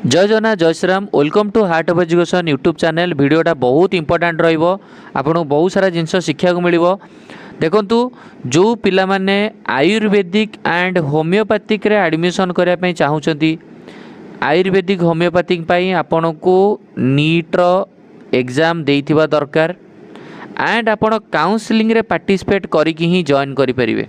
जय जगन्नाथ जय Shriram welcome to heart of education YouTube channel. वीडियोटा बहुत इंपोर्टेंट रहिबो, आपको बहुत सारा जिनस शिक्षा को मिलिबो। देखंतु जो पिला माने आयुर्वेदिक एंड होमियोपैथिक रे एडमिशन करिया पई चाहुचंती, आयुर्वेदिक होमियोपैथिक पई आपनको नीट रो एग्जाम देइथिबा दरकार एंड आपण काउंसलिंग रे पार्टिसिपेट करिकि ही जॉइन करि परिबे।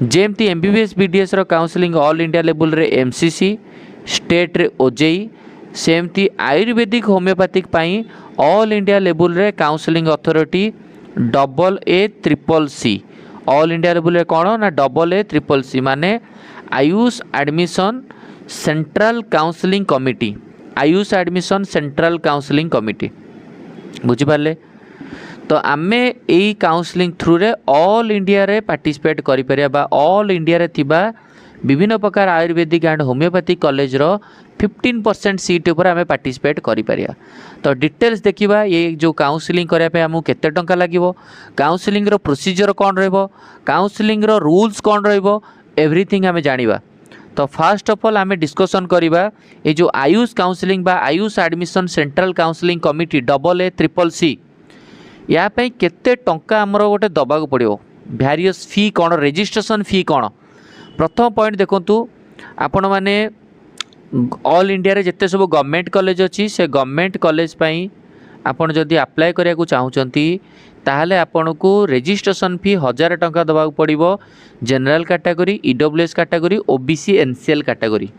जेमती एमबीबीएस बीडीएस रो काउंसलिंग ऑल इंडिया लेवल रे एमसीसी स्टेट रे ओजेई, सेमती आयुर्वेदिक होमियोपैथिक पाई ऑल इंडिया लेवल रे counselling authority double A triple C. All India level रे कौन ना डबल ए ट्रिपल सी माने AYUSH admission central counselling committee, AYUSH admission central counselling committee. बुझिपारे? तो आमे यही काउंसलिंग थ्रू रे ऑल इंडिया रे पार्टिसिपेट करि परिया बा ऑल इंडिया रे थिबा विभिन्न प्रकार आयुर्वेदिक एंड होमियोपैथिक कॉलेज रो 15% सीट ऊपर आमे पार्टिसिपेट करि परिया। तो डिटेल्स देखिबा ये जो काउंसलिंग करिया पे हमु केते टंका लागिवो, काउंसलिंग रो प्रोसीजर कोन रहबो, काउंसलिंग रो रूल्स कोन रहबो, एवरीथिंग आमे जानिबा। तो फर्स्ट ऑफ ऑल आमे डिस्कशन करिबा ये जो आयुष काउंसलिंग बा AYUSH admission central counselling committee double A triple C या पे केते टंका हमर गोटे दबाक पड़ियो, वेरियस फी कोन, रजिस्ट्रेशन फी कोन। प्रथम पॉइंट देखंतु आपण माने ऑल इंडिया रे जत्ते सब गवर्नमेंट कॉलेज अछि से गवर्नमेंट कॉलेज पई आपण जदि अप्लाई करिया को चाहुचंती ताहले आपण को रजिस्ट्रेशन फी 1000 टंका दबाक पड़िबो। General category, EWS category, OBC NCL category,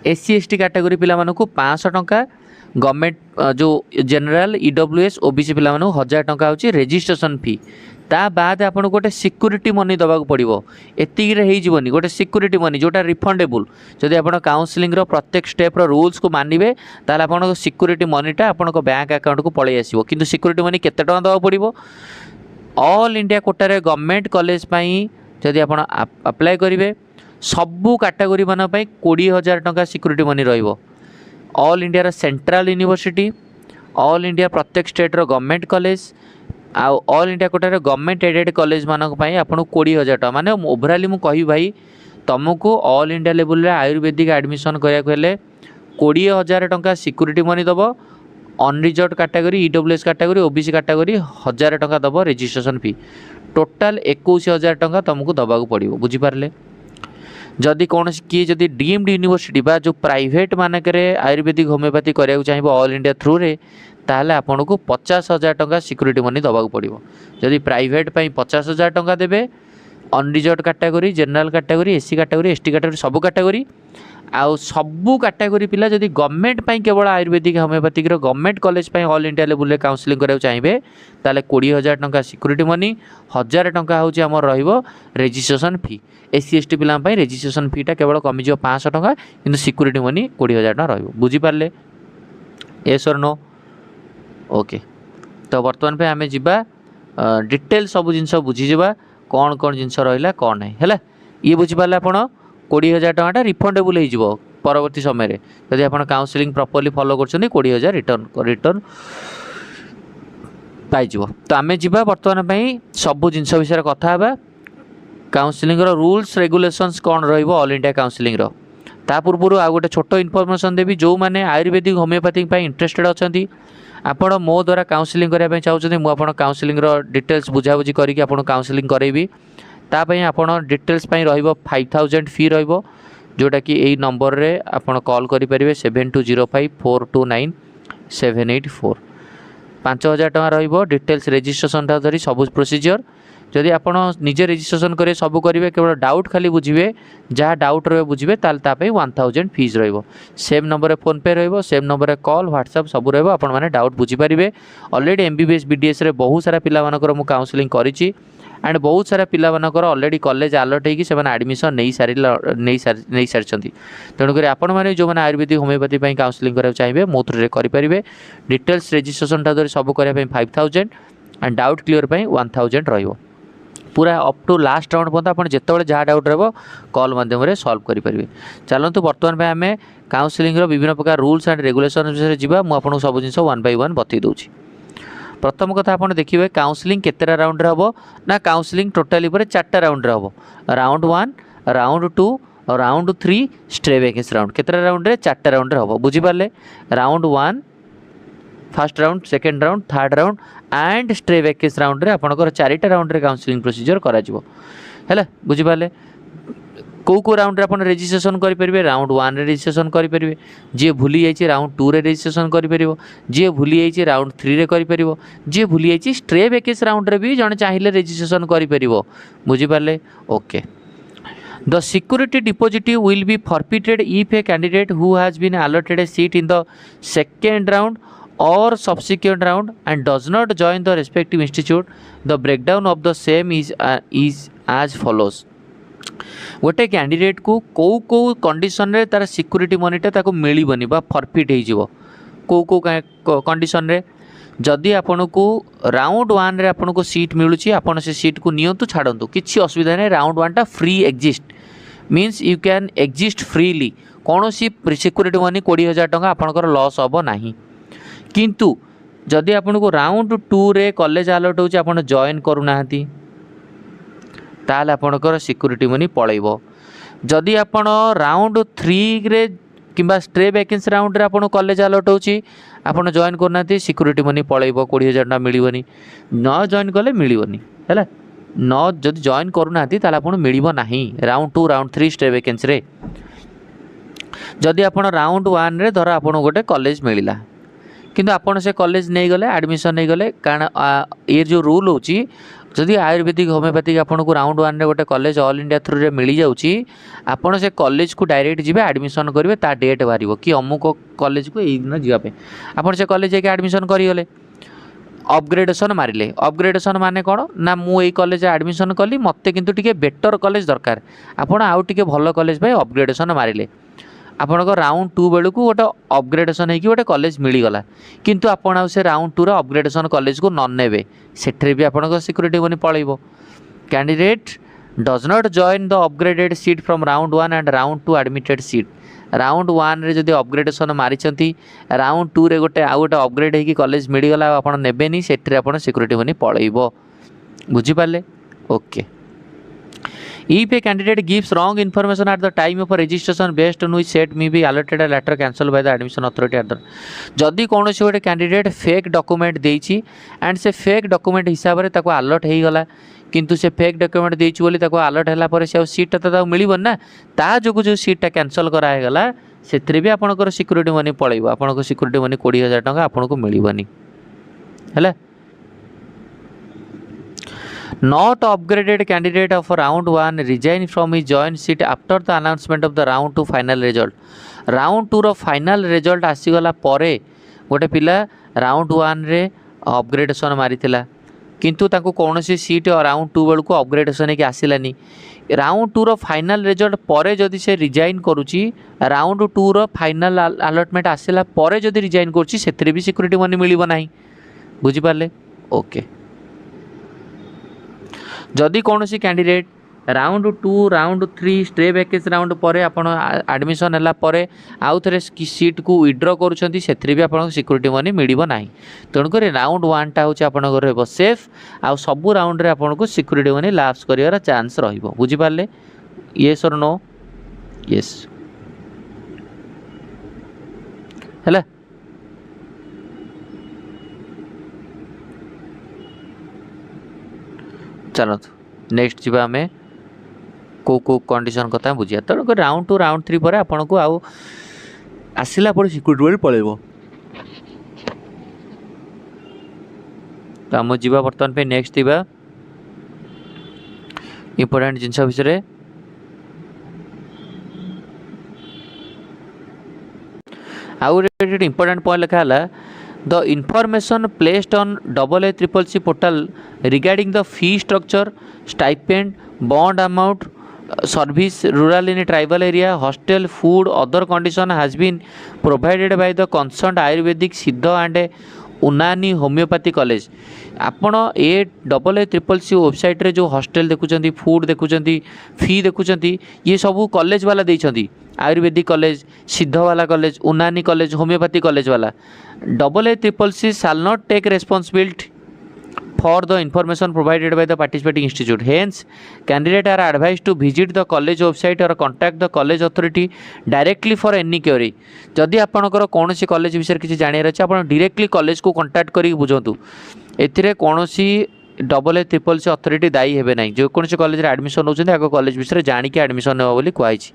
SC ST category पिला मानकु 500 टंका, गवर्नमेंट जो जनरल ईडब्ल्यूएस ओबीसी पिला मानकु 1000 टंका होची रजिस्ट्रेशन फी। ता बाद आपन गोटे सिक्यूरीटी मनी दबाक पड़िबो, एतिक रे हेइ जीवनी गोटे सिक्यूरीटी मनी जोटा रिफंडेबल। जदि आपन काउंसलिंग रो प्रत्येक स्टेप रो रूल्स को मानिबे ताले आपन सिक्यूरीटी मनीटा आपन को बैंक अकाउंट को पळै आसीबो। किंतु सिक्यूरीटी मनी केते टका दबाक पड़िबो? ऑल इंडिया कोटा रे गवर्नमेंट कॉलेज पई जदि आपन अप्लाई करिवे सबु कैटेगरी माना पई 20000 टंका सिक्यूरीटी मनी रहिबो। ऑल इंडिया रो सेंट्रल यूनिवर्सिटी, ऑल इंडिया प्रत्येक स्टेट रो गवर्नमेंट कॉलेज आ ऑल इंडिया कोटा रे गवर्नमेंट एडेड कॉलेज मानक पई आपन 20000 टका माने ओवरऑल मु कहि भाई तुमको ऑल इंडिया लेवल रे आयुर्वेदिक एडमिशन करिया को हेले 20000 टंका सिक्यूरीटी मनी दबो। Unreserved category, EWS category, OBC category 1000 टंका दबो रजिस्ट्रेशन फी। टोटल 21000 टंका तुमको दबाक पड़िबो। बुझि पारले? जदि कौन किए जदि डीम्ड यूनिवर्सिटी बा जो प्राइवेट मानक आयुर्वेदिक होमियोपैथी कराया चाहिए ऑल इंडिया थ्रू रे ताहले आपन को 50,000 टंका सिक्यूरीटी मनी दबाक पड़िबो। जदि प्राइवेट पई 50,000 टंका देबे, unreserved category, general category, SC category, ST category सब कैटेगरी आउ सबू कैटेगरी पिला जदि गवर्नमेंट पई केवल आयुर्वेदिक होमियोपैथिक रो गवर्नमेंट कॉलेज पई ऑल इंडिया लेवल रे काउंसलिंग कराया चाहिए ताले 20000 टंका सिक्यूरीटी मनी, 1000 टंका होची हमर रहिबो रजिस्ट्रेशन फी। एससी एसटी पिला पई रजिस्ट्रेशन फीटा केवल कमी जो 500 टंका, किंतु सिक्यूरीटी मनी 20000 टंका रहिबो। बुझी पारले? यस और नो? ओके। तो वर्तमान पे आमे जिबा डिटेल सब जिनस बुझी जिबा कौन कौन जिनस रहिला कौन नै हैला। ये बुझी पारले आपण 20000 टंका रिफंडेबल हो जिवो परवर्ती समय रे यदि आपण काउंसलिंग प्रॉपर्ली फॉलो करछनी 20000 रिटर्न पाई जिवो। तो आमे जिबा वर्तमान पई सब जिनस विषय कथा हेबा। काउंसलिंग रो रूल्स रेगुलेशंस कौन रहिबो ऑल इंडिया काउंसलिंग रो। ता पूर्व आ गोटे छोट इनफॉरमेशन देबी जो माने आयुर्वेदिक होमियोपैथिक पई इंटरेस्टेड अछंती, आपण मो द्वारा काउंसलिंग करिया पई चाहउछथि, मु आपण काउंसलिंग रो डिटेल्स बुझाबुझी करिकि आपण काउंसलिंग करेबी। ता पई आपण डिटेल्स पई रहिबो 5000 फी रहिबो, जोटा कि एई नंबर रे आपण कॉल करि परिबे 7205429784। 5000 टका रहिबो डिटेल्स रजिस्ट्रेशन ता धरी सब प्रोसीजर। जदि आपण निजे रजिस्ट्रेशन करे सब करिवे, केवल डाउट खाली बुझिवे, जहाँ डाउट रहे बुझिवे ताल ता पे 1000 फीस रहिबो। सेम नंबर रे फोन पे रहिबो, सेम नंबर रे कॉल व्हाट्सएप सब रहिबो, आपण माने डाउट बुझि परिबे। ऑलरेडी एमबीबीएस बीडीएस रे बहुत सारा पिला मानकर मु काउंसलिंग करिछि एंड बहुत सारा पिला मानकर ऑलरेडी कॉलेज अलर्ट हेकि से माने एडमिशन नै सारिछंती। तेणु करी आपण माने जो माने आयुर्वेदिक होमियोपैथी पई काउंसलिंग करिया चाहिए मो थ्रू रे करि परिबे। डिटेल्स रजिस्ट्रेशन ता धरि सब करिया पई 5000 एंड डाउट क्लियर पई 1000 रहिबो। पूरा अप टू लास्ट राउंड पर्यंत आप जिते जहाँ डाउट रहा कॉल माध्यम सॉल्व करेंगे। चलते बर्तमान में आम काउंसलिंग विभिन्न प्रकार रूल्स एंड रेगुलेशन विषय जावा। मुझे सब जिन 1 बाय 1 बतई दूसरी। प्रथम कथा आप देखिए काउंसलिंग केतेटा राउंड रे हबो ना, काउंसलिंग टोटाली 4टा राउंड रे हबो। राउंड 1, राउंड 2, और राउंड 3 स्ट्रे वैकेंसी राउंड केतरा राउंड रे 4टा राउंड रे हबो बुझी पारले round 1 first round second round third round and stray vacancy round रे आपनकर 4टा राउंड रे काउंसलिंग प्रोसीजर करा जिवो हैला बुझी पारले को राउंड आप रेजिस्ट्रेशन करेंगे राउंड 1 रे रेजिस्ट्रेशन करेंगे जी भूली जाइए राउंड 2 रे रेजिस्ट्रेशन कर जी भूली जाइए राउंड 3 रे कर जी भूली जाइए स्ट्रे वैकेंसी राउंड रे भी जड़े चाहिए रेजिस्ट्रेशन कर बुझीपारे okay the security deposit will be forfeited if a candidate who has been allotted a seat in the second round or subsequent round and does not join the respective institute the breakdown of the same is as follows गोटे candidate को कौ condition रे तार security मनीटा ताको मिलबनी बा forfeit हो कौ condition रे जदि आपन को राउंड 1 रे आपन को सीट मिलुची आपन से सीट को नियंतु छाड़ंतु किछि असुविधा नै राउंड 1 टा free exist means you can exist freely कौन सी सिक्योरिटी मनी 20,000 टंका आपनकर लॉस हबो नाही किंतु जदि आपन को राउंड 2 रे कॉलेज अलॉट होची आपन जॉइन करू नाहंती ताल आपनकर सिक्योरिटी मनी पळैबो जदि आपण राउंड 3 रे किंबा स्ट्रे वैकेंसी राउंड रे आपण कॉलेज अलॉट होची आपण जॉइन करनाती सिक्योरिटी मनी पळैबो 20,000 टका मिलिबनी न जॉइन कले मिलिबनी हैला न जदि जॉइन करू नाती ताल आपण मिलिबो नाही राउंड 2 राउंड 3 स्ट्रे वैकेंसी रे जदि आपण राउंड 1 रे धर आपण गोटे कॉलेज मिलिला किंतु आपण से कॉलेज नहीं गले एडमिशन नहीं गले कारण ये जो रूल होची जदि आयुर्वेदिक होमियोपैथिक आपन को राउंड 1 रे गोटे कॉलेज ऑल इंडिया थ्रू रे मिली जाउची आपन से कॉलेज को डायरेक्ट जिबे एडमिशन करिवे ता डेट बारिवो कि अमुक कॉलेज को एई दिन जिया पे आपन से कॉलेज के एडमिशन करि गले अपग्रेडेशन मारिले अपग्रेडेशन माने कोन ना मु एई कॉलेज एडमिशन कली मते किंतु टिके बेटर कॉलेज दरकार आपन आउ टिके भलो कॉलेज पे अपग्रेडेशन मारिले आपन राउंड 2 बेलू को गोटे अपग्रेडेशन होगी गोटे कॉलेज मिलगला किंतु आपन आउ से राउंड 2 रो अपग्रेडेशन कॉलेज को नन नेबे सेठरे भी आपन सिक्योरिटी मनी पळैबो candidate does not join the upgraded seat from round 1 and round 2 admitted seat round 1 रे जदि अपग्रेडेशन मारिचंती राउंड 2 रे गोटे आउ गोटे अपग्रेड होगी कॉलेज मिलगला आपन नेबेनी सेठरे आपन सिक्योरिटी मनी पळैबो बुझी पाले okay If a candidate gives wrong information at the time of registration based on which set may be allotted a letter cancelled by the admission authority at the जदि कौन से गोटे candidate fake document देछि and से fake document हिसाब रे ताको allot हे गला किंतु से फेक डॉक्यूमेंट देछि बोली ताको अलॉट होला पर से सीट ता मिलिबन ना ता जोगु जो सीट ता कैंसल करा हे गला सेथरे भी आपनकर सिक्योरिटी मनी पळैबो आपनकर सिक्योरिटी मनी 20,000 टका आपनको मिलिबनी हैला Not upgraded candidate of round 1 resign from his joint seat after the announcement of the round 2 final result. Round 2 row final result आसीगला परे गोटे पिला राउंड 1 रे अपग्रेडेशन मारिथिला किंतु ताको कौनसी सीट राउंड 2 बेल को अपग्रेडेशन के आसिलानी राउंड 2 रो फाइनल रिजल्ट परे जदि से रिजाइन करूची राउंड 2 रो फाइनल अलॉटमेंट आसिला परे जदि रिजाइन करूची सेथरे भी सिक्योरिटी मनी मिलिबो नाही बुझी पारले ओके जदि कौन सी candidate round 2 round 3 stray vacancy round पर एडमिशन है आउ थे सीट को विड्रॉ करुँच से भी आप सिक्योरिटी मनी मिलिबो नाही तेणुक राउंड 1 टा हूँ आप सेफ आउ सबू राउंड रे आपको सिक्योरिटी मनी लैप्स कर चांस रहिबो बुझी पारले येस और नो येस हैला चलो नेक्स्ट जी आम को कंडीशन कथा बुझिया तेणुक राउंड 2 राउंड 3 पर आपन को आउ आसिला पर सिक्योरिटी वाले पळेबो तो आम जीवा बर्तमान पे नेक्स्ट जीवा इंपोर्टेंट जिनस विषय आउ इंपोर्टेंट पॉइंट लिखा है The information placed on AACCC portal regarding the fee structure, stipend, bond amount, service rural in a tribal area, hostel, food, other condition has been provided by the concerned Ayurvedic, Siddha and Unani homeopathy college आपण ए AACCC website रे जो hostel देखुचंती food देखुचंती फी देखुचंती ये सब college वाला देइछंती Ayurvedic college Siddha वाला college Unani college homeopathy college वाला AACCC shall not take responsibility for the information provided by the participating institute. Hence, candidate are advised to visit the college website or contact the college authority directly for any query. जदि आपणकर कौन सी college विषय किसी जानियार अच्छे आप directly college को contact करी बुझंतु एथिरे कौन सी AA CCC अथॉरिटी दायी हेबे नहीं जो कौन कॉलेज एडमिशन होउछन्ते आगो कॉलेज विषय जानिके एडमिशन हेबो बोली कहैछि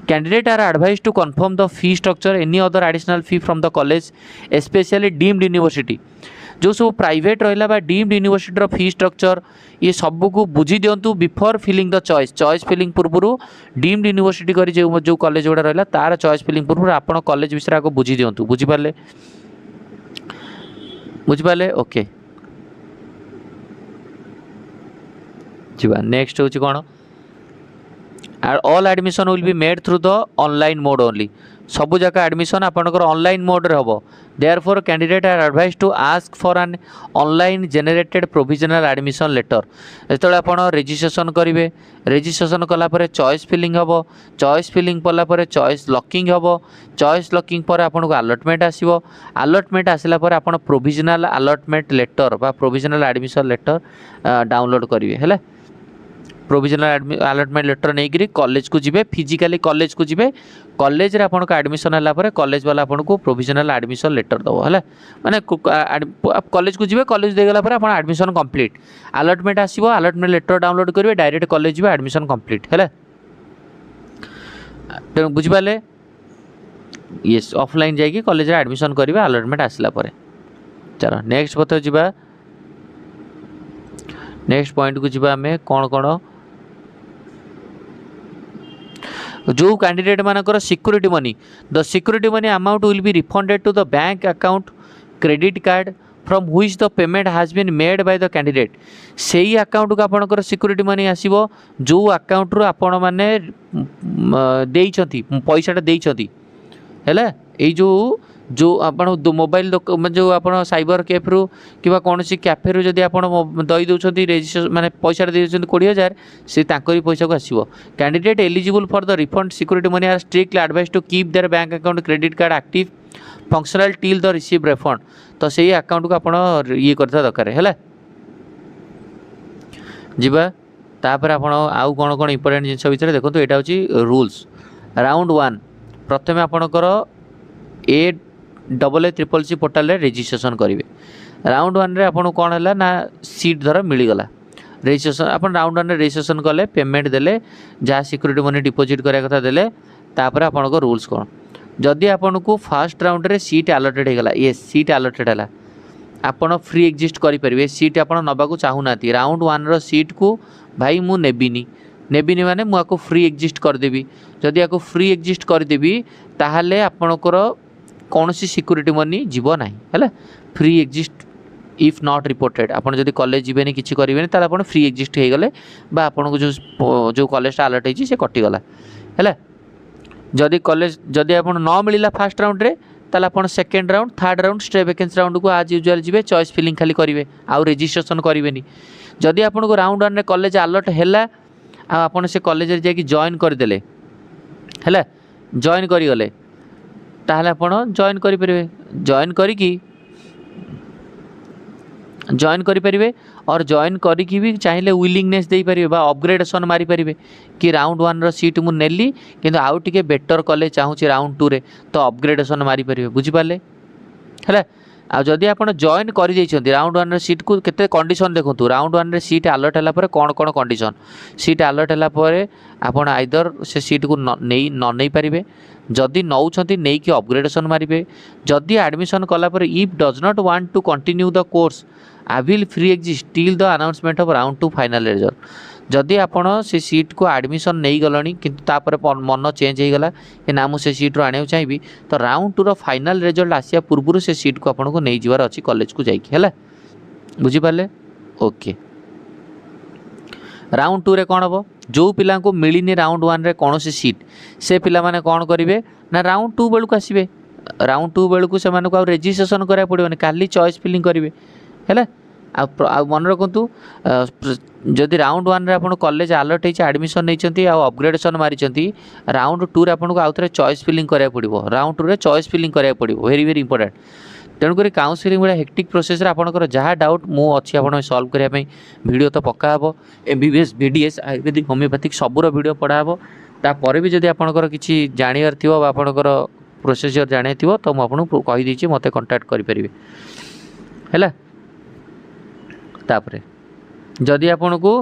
candidate are advise to confirm the fee structure any other additional fee from the college specially deemed university जो सब प्राइवेट रहा बा डीम्ड यूनिवर्सिटी फी स्ट्रक्चर ये सब को बुझी दिंतु before filling the choice filling पूर्व डीम्ड यूनिवर्सिटी करी जो कॉलेज गुड़ा रहा तार चॉइस फिलिंग पूर्व आप कॉलेज विषय आगे बुझी दिंतु बुझिपारे ओके जीवा नेक्स्ट हूँ कौन all admission will be made through the online mode only सबू जगह एडमिशन आपंकर ऑनलाइन मोड रे हम therefore candidate are advise to ask for an online generated provisional admission letter जो आप रजिस्ट्रेशन करेंगे रजिस्ट्रेशन कलापर चॉइस फिलिंग हम चॉइस फिलिंग कलापर चॉइस लॉकिंग हम चॉइस लॉकिंग पर आपको अलॉटमेंट आसो अलॉटमेंट आसला पर आप प्रोविजनल अलॉटमेंट लेटर बा प्रोविजनल एडमिशन लेटर डाउनलोड करेंगे है प्रोविजनल अलॉटमेंट लेटर नहीं करी कॉलेज को जिबे फिजिकली कॉलेज को जिबे कॉलेज रे आपन को एडमिशन हला पर कॉलेज वाला आपन को प्रोविजनल एडमिशन लेटर दबो हला माने कॉलेज को जिबे कॉलेज दे गला पर आपन एडमिशन कंप्लीट अलॉटमेंट आसीबो अलॉटमेंट लेटर डाउनलोड करिवे डायरेक्ट कॉलेज जिबे एडमिशन कंप्लीट हला तेणु बुझी पाले यस ऑफलाइन जाई कि कॉलेज रे एडमिशन करिवे अलॉटमेंट आसला पर चलो नेक्स्ट बता जिबा नेक्स्ट पॉइंट को जिबा हमें कौन कौन जो कैंडिडेट मानकर security money the security money amount will be refunded to the bank account credit card from which the payment has been made by the candidate से ही अकाउंट को आपनकर सिक्योरिटी मनी आसीबो जो अकाउंट रो आपण माने देइछंती पैसाटा देइछंती हैला ए जो आपण मोबाइल जो आप साइबर कैफ्रु कि कौन कैफे रू जब आप दई दौरान रेजिस्ट्रेशन माने पैसा दे 20,000 से पैसा को आसो candidate eligible for the refund security money are strictly advise to keep their bank account credit card active functional till the receive refund तो सही अकाउंट को आप ये करता दरकार है जीवा तापर आप आउ कौन कौन इंपोर्टेंट जिनस भितर देखो यहाँ हूँ रूल्स राउंड 1 प्रथम आपणकर AA CCC पोर्टाल रे रजिस्ट्रेशन करेंगे राउंड 1 रे आपन कौन है ना सीट धर मिलगला रजिस्ट्रेशन आप राउंड 1 रे रजिस्ट्रेशन कले पेमेंट देले जहाँ सिक्योरिटी मनी डिपोजिट करा कथा देले तापर आपन को रूल्स कौन जदि आपन को फर्स्ट राउंड रे सीट अलॉटेड होगला ये सीट अलॉटेड है आपन फ्री एग्जिस्ट करेंगे सीट आप नवा चाहू ना राउंड 1 रो सीट को भाई मु नेबिनी माने मुझे फ्री एग्जिस्ट करदेवी जदि आपको फ्री एग्जिस्ट करदेवी ताहले आपणकर कौन सी सिक्योरिटी मनी जीव ना है free exit if not reported आपड़ जब कॉलेज जीवेनि किसी करेंगे ताल आप फ्री एग्जिस्ट हो गले आपन को जो कॉलेज अलॉट होती है कटिगला है जदि कॉलेज जदि आप न मिलला फर्स्ट राउंड रे ताल आप second round third round stay vacancy round को आज यूजुअल जी चॉइस फिलिंग खाली करेंगे आउ रजिस्ट्रेशन करेंगे जदि आपको राउंड 1 रे कॉलेज अलॉट है आपन से कॉलेज रे जाकि जॉइन करदेले है जॉइन करीगले ताहले आपन जॉइन करेंगे जॉइन करेंगे और जॉइन करी भी चाहिए विलिंगनेस दे पारे बा अपग्रेडेशन मारी पारे कि राउंड 1 रो सीट मु नेली किंतु आउ टिके बेटर कॉलेज चाहूँ राउंड 2 रे तो अपग्रेडेशन मारी पारे बुझिपारे है आ जदि आप जॉइन कर राउंड 1 सीट को केते कंडीशन देखो राउंड 1 सीट अलॉट है कौन कौन कंडीशन सीट अलॉट है आपड़ आइदर से सीट को नहीं पारे जदि नौछंती नहीं कि अपग्रेडेशन मारे जदि एडमिशन कलापर if does not want to continue the course I will free exit till the announcement of round 2 final result जदि आपण से सीट को एडमिशन नहीं गलनी किंतु तापर मन चेंज हो गला कि ना मुझे सीट आने चाहिए तो राउंड 2 फाइनल रिजल्ट आसिया पूर्व से सीट को आपको नहीं जीवार अच्छी कॉलेज को जाइए है बुझिपारे ओके राउंड 2 रे कौन हम जो पिला को मिलनी राउंड 1 रे कौन सी सीट से पिला माने कौन करेंगे ना राउंड 2 बेलू आसवे राउंड 2 बेलू से रजिस्ट्रेशन करा पड़ोनी खाली चॉइस फिलिंग करेंगे है मन रखु जदि राउंड 1 रे आपन कॉलेज अलॉट होती एडमिशन नहीं अपग्रेडेशन मारी राउंड 2 रे आपन को आउ थे चॉइस फिलिंग करा पड़ो राउंड 2 रे चॉइस फिलिंग करा पड़ो वेरी वेरी इंपोर्टेंट तेणुक काउनसिलिंग भाई हेक्टिक प्रोसेस आपंकर जहाँ डाउट मु अच्छी आप सल्व करने वीडियो तो पक्का हे MBBS BDS आयुर्वेदिक होमियोपैथिक सबूर वीडियो पढ़ा हे तापर भी जब आपंकर किसी जानवर थी आपंकर प्रोसीजर जाने थी तो मुझे कहीदे मत कंटाक्ट करेंगे है। तापर जदि आपन को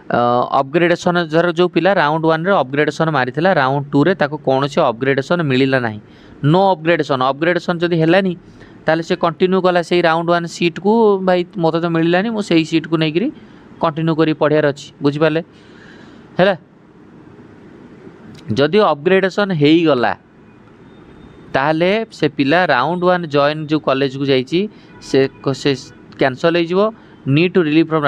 अपग्रेडेशन धर जो पिला राउंड 1 रे अपग्रेडेशन मारी राउंड 2 रे ताको कौन से अपग्रेडेशन मिलला नहीं नो अपग्रेडेशन जदि हेलानी ताले से कंटिन्यू कला से राउंड 1 सीट को भाई मत तो मिललानी मो सही सीट को नहीं कंटिन्यू करी पढ़ियार अच्छी बुझिपारे है। जदि अपग्रेडेशन हो गला ताहले से पिला राउंड 1 जॉइन जो कॉलेज को जाइए से कैंसल हो नीड टू रिलीव फ्रॉम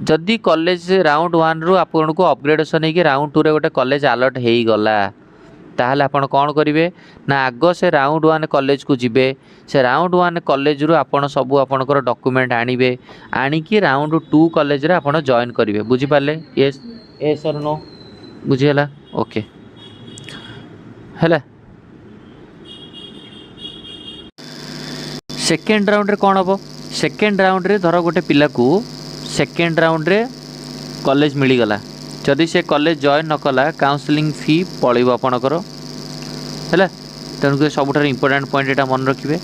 जदि कॉलेज राउंड 1 रु आपन को अपग्रेडेशन हो राउंड 2 रे गोटे कॉलेज अलर्ट हो गला ताहले आपन कौन करेंगे ना आग से राउंड 1 कॉलेज को जिबे से राउंड 1 कॉलेज रु आपन सब आपनकर डॉक्यूमेंट आनिबे आनिकी राउंड 2 कॉलेज रे आपन जॉइन करेंगे बुझिपारे यस यस और नो बुझीगला ओके है। सेकेंड राउंड रे कौन हम सेकेंड राउंड रे धर गोटे पिला को सेकेंड राउंड रे कॉलेज मिलगला जदि से कॉलेज जॉइन न कला काउंसलिंग फी पड़ो आपणकर है। तेणुक सबुठ इंपोर्टाट पॉइंट यहाँ मन रखिए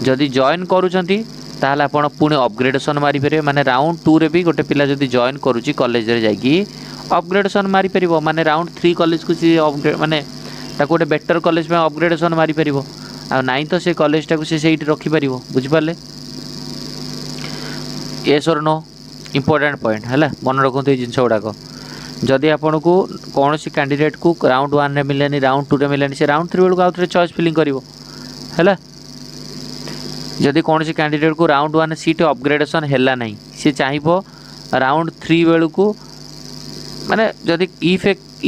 जदि जॉइन करूँगी ताहले आपण पुणी अपग्रेडेशन मारिपारे माने राउंड 2 रे भी गोटे पिला जदि जॉइन करुच्ची कॉलेज रे जाइए अपग्रेडेशन मारिपार माने राउंड 3 कॉलेज को सी अपग्रेड माने गोटे बेटर कॉलेज में अपग्रेडेशन मारिपार आ नाई तो से कॉलेज टाक से रखिपार बुझिपारे यस और नो इंपोर्टेंट पॉइंट है मन रखु ये जिन गुड़ाक जदि आपन को कौन सी कैंडिडेट को राउंड 1 रे मिलनी राउंड 2 रे मिलनी से राउंड 3 बेलू आउे चॉइस फिलिंग करिवो है। जदि कौन सी कैंडिडेट को राउंड 1 सीट अपग्रेडेशन हैला नहीं सी चाहिए राउंड 3 बेलू को माने जदि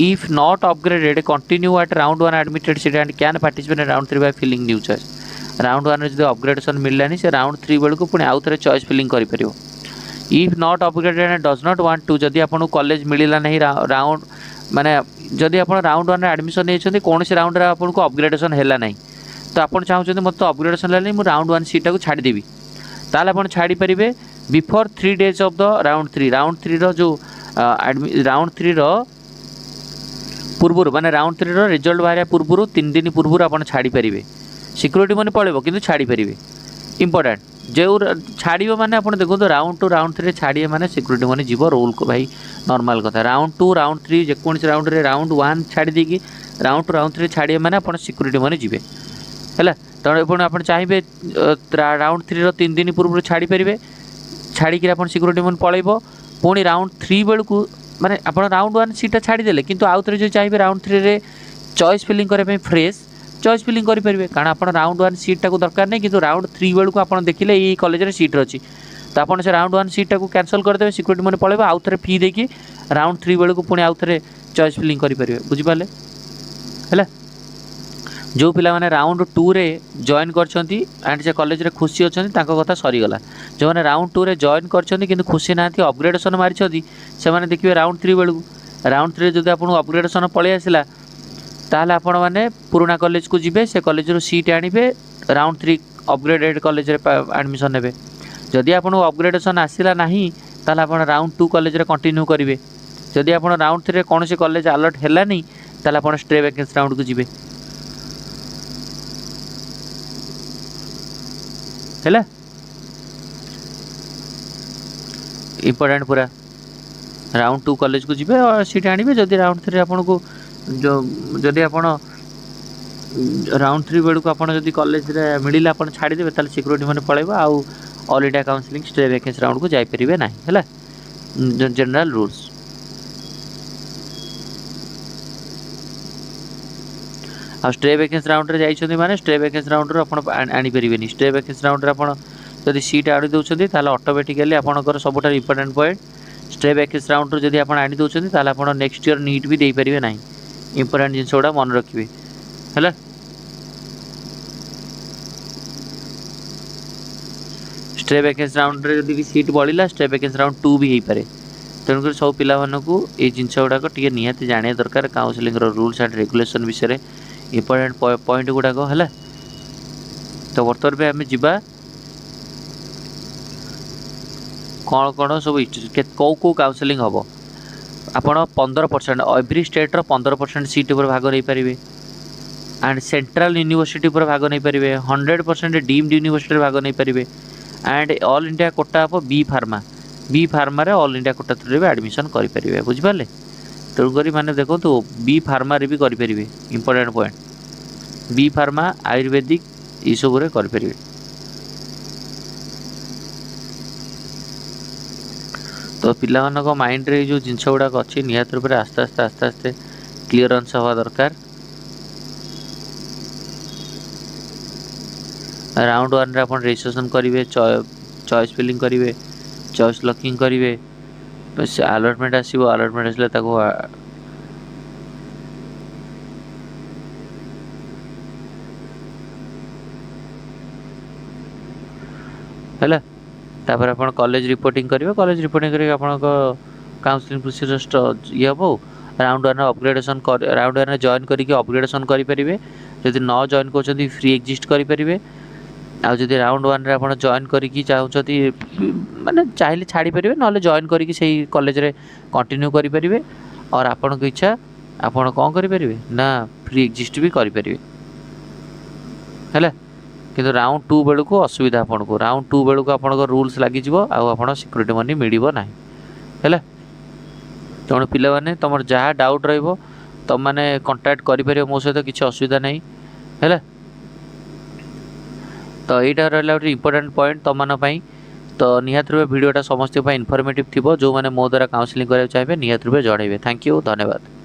if not upgraded continue at round 1 admitted seat and can participate in round 3 by filling new choice round 1 जो अपग्रेडेशन मिललानी से राउंड 3 बेलू को पुणी आउ थे चॉइस फिलिंग करें। If not upgraded and does not want to जदि आपको कॉलेज मिलला नहीं राउंड माने जदि आप राउंड 1 एडमिशन नहीं कौन से राउंड आपको अपग्रेडेशन हैला नहीं तो आप चाहते मत अपग्रेडेशन है मुझे राउंड 1 सीटा को छाड़देवी ताल आप छाड़ीपारे before 3 days of the round 3 रो जो राउंड 3 रो पूर्वर माने राउंड 3 रो रिजल्ट बाहर पूर्वर 3 दिन पूर्वर आप छाड़ीपारे सिक्योरिटी मनी पड़ेगा किंतु छाड़ीपारे इंपोर्टेंट जो छाड़ मैंने आप देखो राउंड 2 राउंड 3 छाड़िए मैंने सिक्योरिटी मनी जीव रोल को भाई नॉर्मल कथा राउंड 2 राउंड 3 जेकोसी राउंड रे राउंड 1 छाड़ी देकी राउंड 2 राउंड 3 छाड़िए मैंने आप सिक्योरिटी मनी जीवे है। तेणु पुणी आप चाहिए राउंड 3 रो 3 दिन पूर्व छाड़ीपारे छाड़ी आप सिक्योरिटी मनी पलैब पुणी राउंड 3 बेलू को माने आप राउंड 1 सीटा छाड़देले किंतु आउ थे जो चाहिए राउंड 3 रे चॉइस फिलिंग करने फ्रेश चॉइस फिलिंग करेंगे कारण आप राउंड 1 सीटा को दरकार नहीं किंतु राउंड 3 बेलू को आप देखिले ये कॉलेज रे सीट अच्छी तो आप से राउंड 1 सीटा को कैंसल करदे सिक्योरिटी मनी पलैब आउ थे फी देकी राउंड 3 बेलू को पुणी आउ थे चॉइस फिलिंग करेंगे बुझिपारे है। जो पिला माने राउंड 2 रे जॉइन करछंती एंड से कॉलेज रे खुशी अछंती तांको कथा सरीगला जो माने राउंड 2 रे जॉइन करछंती किंतु खुशी नाथी अपग्रेडेशन मारिछंती से माने देखिए राउंड 3 बेलू राउंड 3 जदि आपन अपग्रेडेशन पळे आसिला ताहले आपण माने पुराना कॉलेज को जिबे से कॉलेज रो सीट आनिबे राउंड 3 अपग्रेडेड कॉलेज रे एडमिशन नेबे जदि आपन अपग्रेडेशन आसिला नहीं ताहले आपण राउंड 2 कॉलेज रे कंटिन्यू करिवे जदि आपण राउंड 3 रे कोनोसी कॉलेज अलर्ट हैला नहीं ताहले आपण स्ट्रे वैकेंसी राउंड को जिबे है इंपोर्टेंट पूरा राउंड 2 कॉलेज को जिबे और सीट आनिबे जदि राउंड 3 आपन को जो जदि आपन राउंड 3 बेलू को आपन जदि कॉलेज रे मिडिल आपन छाड़ी देबे ताले सिक्योरिटी माने पळेबा आउ all India counselling stay vacancy round को जाई परिबे नाही हैला जनरल रूल्स। आ स्टे वैकेंसी राउंड रे जाइछथि माने स्टे वैकेंसी राउंड रे आपण आनी परिबेनी स्टे वैकेंसी राउंड रे आपण जदि सीट आडी दउछथि ताले ऑटोमेटिकली आपणकर सबुठार important point stray vacancy round रे जदि आपण आनी दउछथि ताले आपण नेक्स्ट ईयर नीट भी देई परिबे नाही इंपोर्टेंट जिंस गुडा मन रखिबे हैला। स्टे वैकेंसी राउंड रे जदि सीट बढ़िला स्टे वैकेंसी राउंड 2 भी हेई पारे तेणुकर सब पिला मानकू ए जिंस गुडाक टिके निहाती जानिया दरकार काउंसलिंग रो रूल्स एंड रेगुलेशन विषय रे इंपोर्टेंट पॉइंट गुड़ाक है। तो बर्तमान में आम जा कौन सब कौ कौ काउनसेलिंग हम आपण 15% एवरी स्टेट्र 15% सीट पर भाग नहीं पारे एंड सेंट्रल यूनिवर्सिटी पर भाग नहीं पारे 100% डीम्ड यूनिवर्सिटी भाग नहीं पारे एंड ऑल इंडिया कोटा हम B pharma all India quota through भी एडमिशन करेंगे बुझिपारे तेणुक मैंने देखो बी फार्मा भी करेंगे important point B pharma Ayurvedic ये करेंगे तो पिला माइंड रे जो जिनस गुड़ाक अच्छी निहत रूप से आस्ते आस्ते क्लीयरेंस हवा दरकार राउंड 1 रे अपन रजिस्ट्रेशन करेंगे चॉइस फिलिंग करेंगे चॉइस लॉकिंग करेंगे अलॉटमेंट आसो अलॉटमेंट आसले है तापर अपन कॉलेज रिपोर्टिंग करेंगे कॉलेज रिपोर्टिंग करके अपन काउंसलिंग प्रोसीजर ये हम राउंड 1 अपग्रेडेशन राउंड 1 जॉइन करके अपग्रेडेशन करेंगे जदि न जॉइन कर फ्री एक्जिस्ट करेंगे आदि राउंड 1 रे अपन जॉइन करके चाहते माने चाहिए छाड़ी पारे ना जॉइन करके सही कॉलेज रे कंटिन्यू करेंगे और आपण की इच्छा आपण कौन करेंगे ना फ्री एक्जिस्ट भी करेंगे है किंतु राउंड 2 बेलू को असुविधा आपन को राउंड 2 बेलू को आपन रूल्स लगी जीवो आ सिक्योरिटी मनी मिलिबो नाही है तेणु पिला माने तुम जहाँ डाउट रहिबो तुम माने कांटेक्ट करि परियो मो सहित किसी असुविधा नहीं है तो यहाँ रहा गोटे इंपोर्टेंट पॉइंट तुम मान तो निहात रूपे वीडियोटा समस्त इनफॉर्मेटिव थी जो मैंने मो द्वारा काउंसलिंग कराया चाहिए निहात रूपे जड़ेबे थैंक यू धन्यवाद।